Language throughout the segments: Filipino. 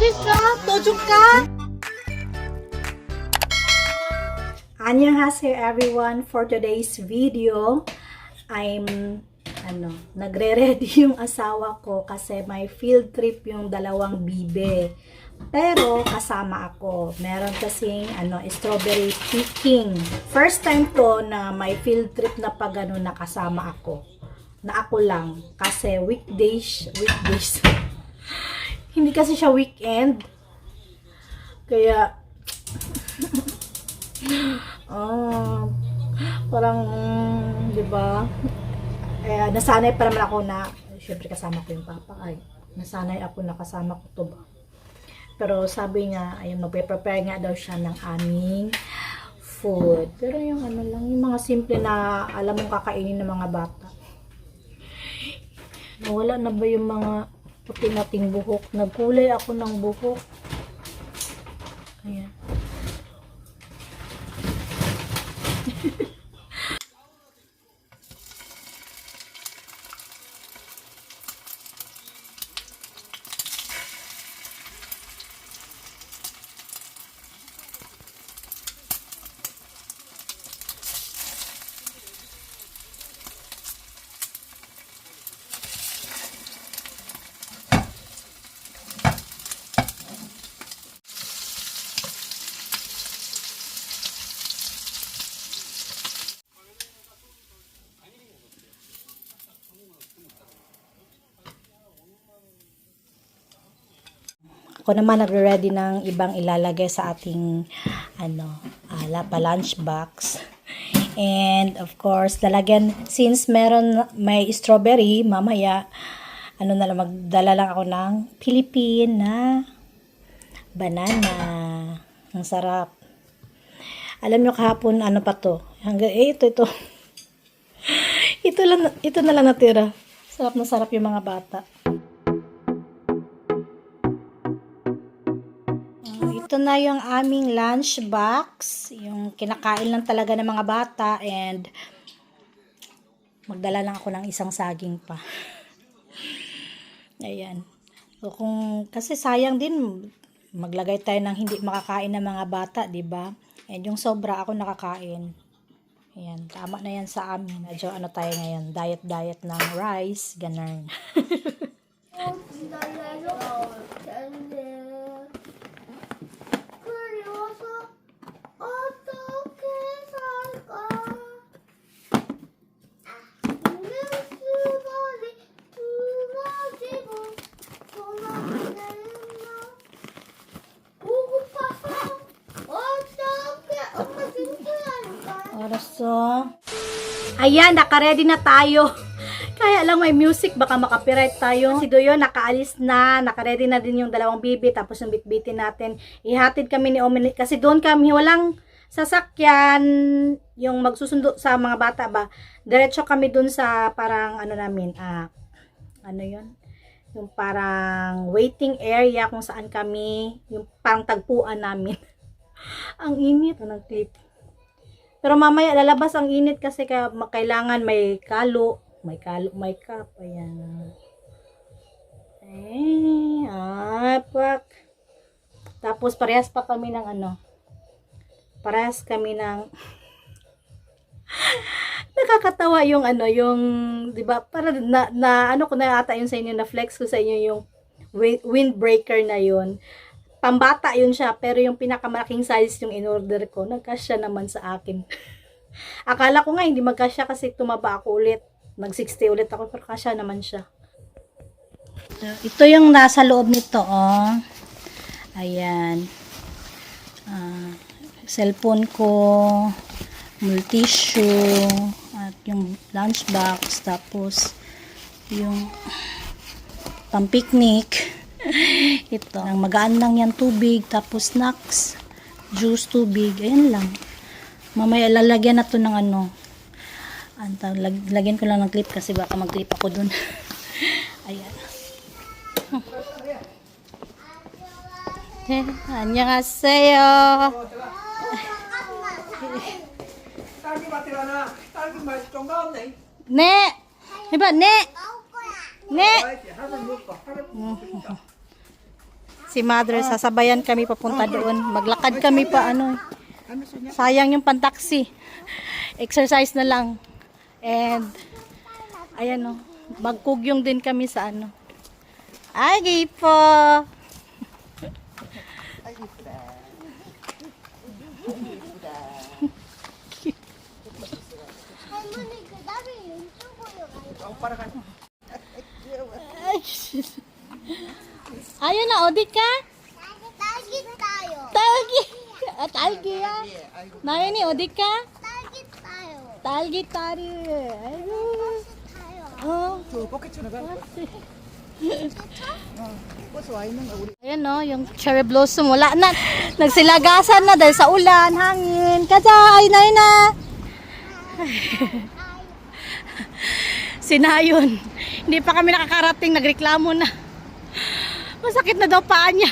맛있어? 또 줄까? Annyeonghaseyo everyone. For today's video, I'm nagre-ready yung asawa ko kasi may field trip yung dalawang bibe. Pero kasama ako. Meron kasing strawberry picking. First time to na may field trip na pag nakasama ako. Na ako lang kasi weekdays. Hindi kasi siya weekend. Kaya parang, di ba? Nasanay pa naman ako na, syempre kasama ko yung papa. Ay, nasanay ako na kasama ko to ba. Pero sabi niya, ayun, magpe-prepare nga daw siya ng aming food. Pero yung lang, yung mga simple na alam mong kakainin ng mga bata. Wala na ba yung mga puti nating buhok? Nagkulay ako ng buhok. Ayan. Ako naman nagre-ready ng ibang ilalagay sa ating lunch box. And of course, lalagyan since may strawberry, mamaya magdala lang ako ng Philippine na banana. Ang sarap. Alam nyo kahapon pa to? Hanggang ito. ito na lang natira. Sarap na sarap yung mga bata. Ito na yung aming lunch box. Yung kinakain lang talaga ng mga bata. And magdala lang ako ng isang saging pa. Ayan. So, kasi sayang din maglagay tayo ng hindi makakain ng mga bata, diba? And yung sobra ako nakakain. Ayan. Tama na yan sa amin. Medyo tayo ngayon. Diet ng rice. Ganun. So, ayan, naka-ready na tayo. Kaya lang may music, baka makapiright tayo. Si Doyo nakaalis na, naka-ready na din yung dalawang bibi, tapos yung bitbitin natin. Ihatid kami ni Omen, kasi doon kami, walang sasakyan, yung magsusundo sa mga bata ba. Diretso kami doon sa parang yun? Yung parang waiting area kung saan kami, yung parang tagpuan namin. Ang init, ng clip. Pero mamaya lalabas ang init kasi kailangan may kalo, may cup. Ayan. Pak. Tapos parehas kami nakakatawa yung yung 'di ba? Para ko na ata yun sa inyo, na flex ko sa inyo yung windbreaker na yun. Pambata yun siya, pero yung pinakamalaking size yung in-order ko, nagkasya naman sa akin. Akala ko nga hindi magkasya kasi tumaba ako ulit. Nag-60 ulit ako, pero kasya naman siya. Ito yung nasa loob nito, oh. Ayan. Cellphone ko, multissue, at yung lunchbox, tapos yung pang-picnic. Ito, magaan lang yan, tubig, tapos snacks, juice, tubig, ayan lang. Mamaya lalagyan na to ng lagyan ko lang ng clip kasi baka mag-clip ako dun. Ayan. Annyeonghaseyo. Ne. Hebat, ne. Ne. si mother, sasabayan kami papunta doon. Maglakad kami pa, ano. Sayang yung pantaksi. Exercise na lang. And, ayan o, magkugyong din kami sa ano. Ay, gipo! Ayun na, Odit ka? Target tayo. Talgi! Talgi ya? Nayo ni, Odit ka? Target tayo. Talgi tari. Ayun. Oh. Ayan no, yung cherry blossom. Wala na. Nagsilagasan na dahil sa ulan, hangin. Kajay, nay na. Sinayon. Hindi pa kami nakakarating, nagreklamo na. Masakit na daw paa niya.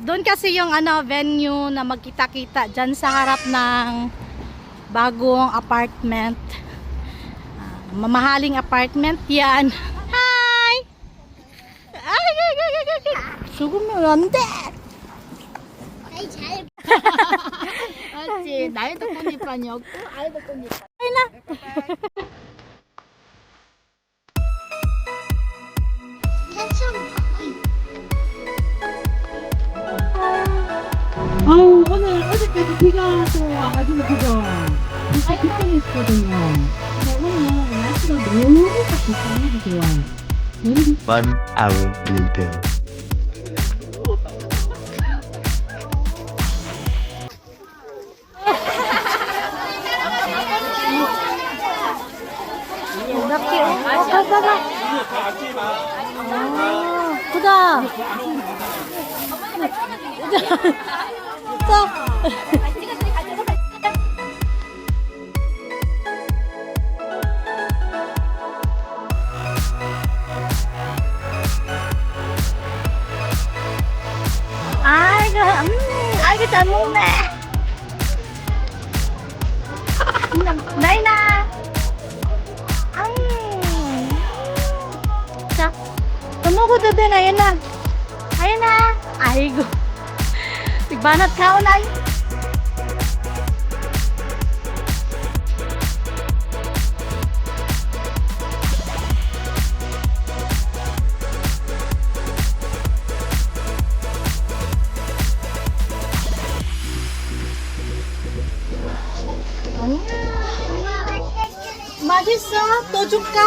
Doon kasi yung ano, venue na magkita-kita dyan sa harap ng bagong apartment. Mamahaling apartment yan. Hi! Ay, ay, ay, ay, ay. Sugo mo, 런데. Ay, 잘. 맞지. 나이도 꽃잎아니었고 아이도 꽃잎. Ay na. 아우 오늘 어저께도 비가 또 와가지고 그죠. 진짜 걱정했거든요. 근데 오늘 날씨가 너무 좋고 좋아. One hour later. Laki, oh, kasaga. Oh, kuda. Ito. Ay, cái trời muốn nè. Đây nè. 자, tumugot din. Ayan na. Ayan na. Aigo. Tigbanat ka, unay. 맛있어? 또 줄까?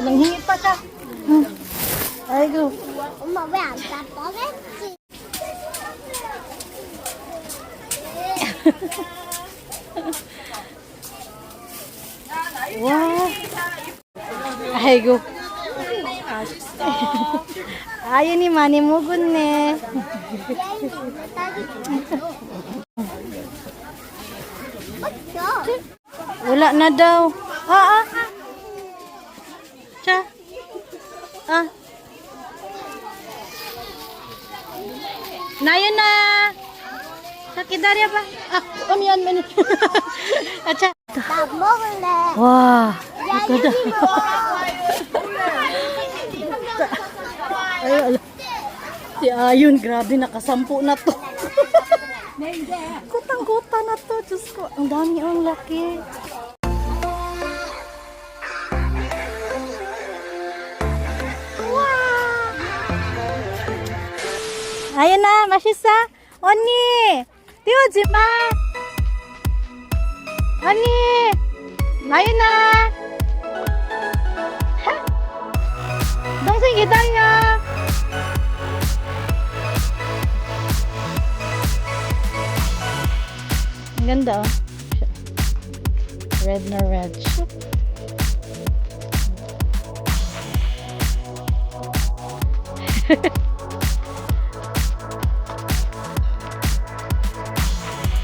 nanghingi pa ka. Aigo. 엄마 왜 안 따뜻했지? Wow. Aigo. Ayun ni Manny Mugun ne. Wala na daw. Cha. Nayon na. Sakidarya ba? Umiyan man. Acha. 나 먹을래. 와. 이거다. Ay, ala. Si Ayun, grabe, nakasampu na to. Kutang-kuta na to. Diyos ko, ang dami, ang laki. Ayan na, 맛있어? 언니, 띄워지 마. 언니, 나윤아. 동생 기다려. Ang ganda oh. Red na red.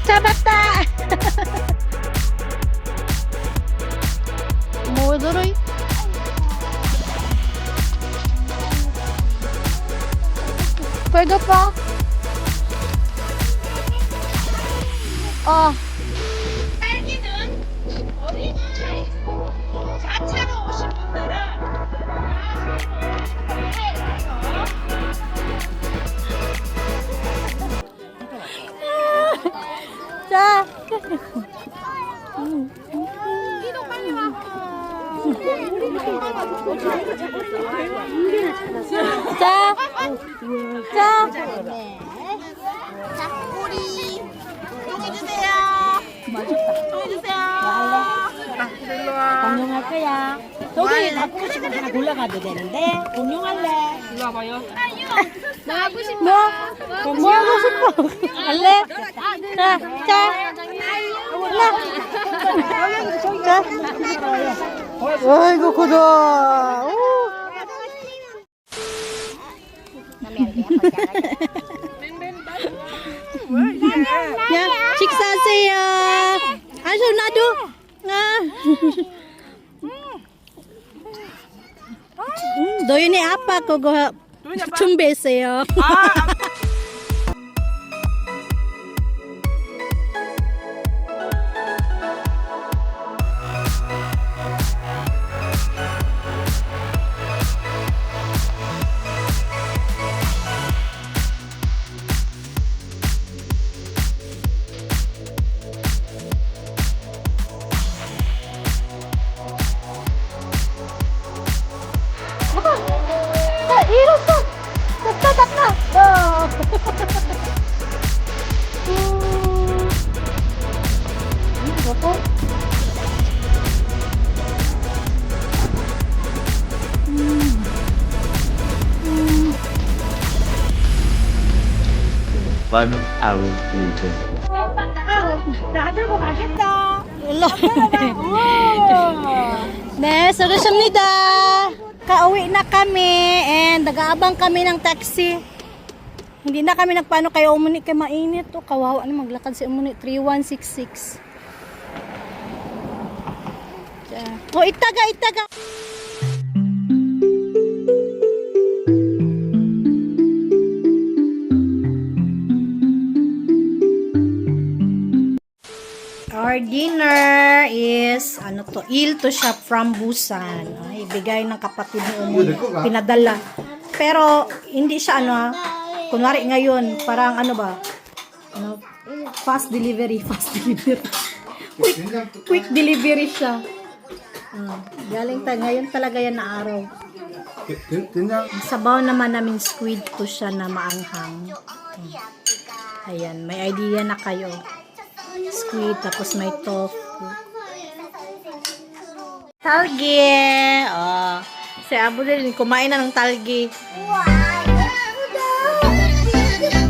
잡았다! 뭐 들어이? 배가 빠? 딸기는 어린이 4차로 오신 분들은 자, 자. 닭꼬리. 똥해주세요. 똥해주세요. 공룡할 거야. 저기 갖고 싶은 거 하나 골라가도 되는데 공룡할래. 일로 와봐요. 뭐 하고 싶어? 할래? 자, 자. 자. 아이고, 고다. 야, 식사하세요. 아주 나도. 도윤이 아빠 그거 준비했어요. 잃었어. 닦아. 먹고. One hour later. 나 들고 가겠다. 일로. 네, 수고하십니다. Kauwi na kami and nag-aabang kami ng taxi. Hindi na kami nagpaano kayo umuni kay mainit. O, kawawa na maglakad si umuni. 3166. O, itaga. Our dinner is il to shop from Busan. Ibigay ng kapatid ni Umuni. Pinadala. Pero hindi siya kunwari ngayon, parang fast delivery. Quick delivery siya. Galing tayo. Ngayon talaga yan na araw. Sabaw naman namin squid to siya na maanghang. Ayan, may idea na kayo. Squid, tapos may tofu. Talgi! Si Abo din, kumain na ng talgi.